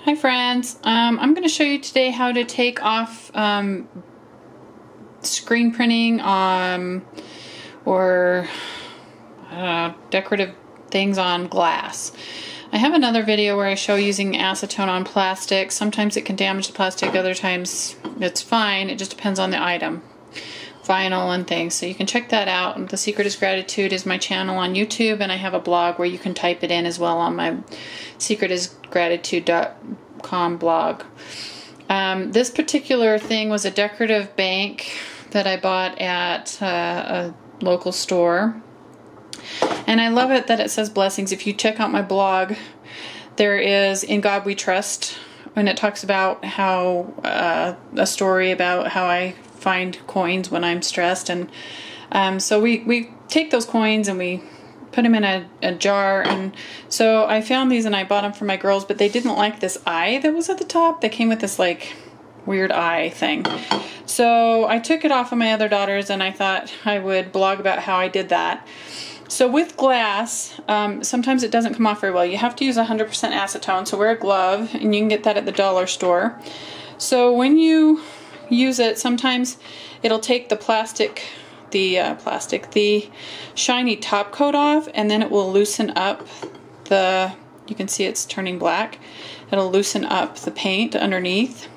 Hi friends, I'm going to show you today how to take off screen printing or decorative things on glass. I have another video where I show using acetone on plastic. Sometimes it can damage the plastic, other times it's fine. It just depends on the item, vinyl and things. So you can check that out. The Secret is Gratitude is my channel on YouTube, and I have a blog where you can type it in as well on my thesecretisgratitude.com blog. This particular thing was a decorative bank that I bought at a local store. And I love it that it says blessings. If you check out my blog, there is In God We Trust, and it talks about how a story about how I find coins when I'm stressed. And so we take those coins and we put them in a jar. And so I found these and I bought them for my girls, but they didn't like this eye that was at the top. They came with this like weird eye thing. So I took it off of my other daughters and I thought I would blog about how I did that. So with glass, sometimes it doesn't come off very well. You have to use 100% acetone, so wear a glove, and you can get that at the dollar store. So when you use it, sometimes it'll take the the shiny top coat off, and then it will loosen up you can see it's turning black. It'll loosen up the paint underneath.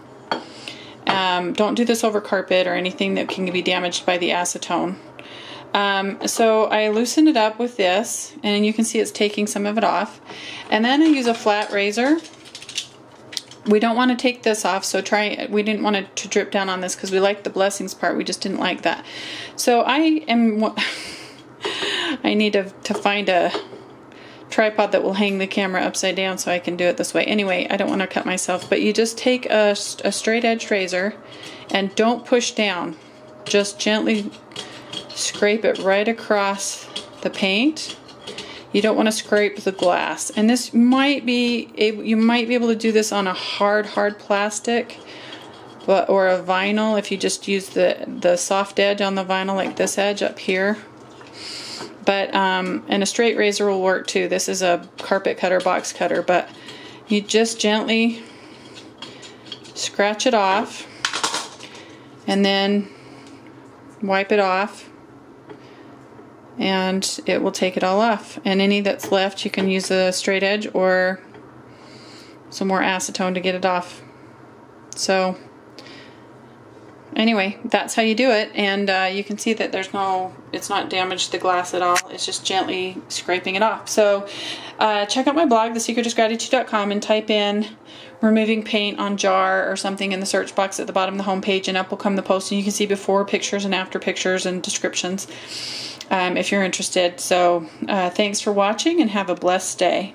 Don't do this over carpet or anything that can be damaged by the acetone. So I loosened it up with this, and you can see it's taking some of it off. And then I use a flat razor. We don't want to take this off, so we didn't want it to drip down on this because we liked the blessings part. We just didn't like that. So I need to find a tripod that will hang the camera upside down so I can do it this way. Anyway, I don't want to cut myself, but you just take a straight edge razor and don't push down. Just gently scrape it right across the paint. You don't want to scrape the glass. And this might be you might be able to do this on a hard plastic, or a vinyl if you just use the soft edge on the vinyl, like this edge up here. But and a straight razor will work too. This is a carpet cutter, box cutter, but you just gently scratch it off and then wipe it off, and it will take it all off. And any that's left, you can use a straight edge or some more acetone to get it off. So anyway, that's how you do it, and you can see that it's not damaged the glass at all. It's just gently scraping it off. So check out my blog, thesecretisgratitude.com, and type in removing paint on jar or something in the search box at the bottom of the home page, and up will come the post, and you can see before pictures and after pictures and descriptions if you're interested. So thanks for watching, and have a blessed day.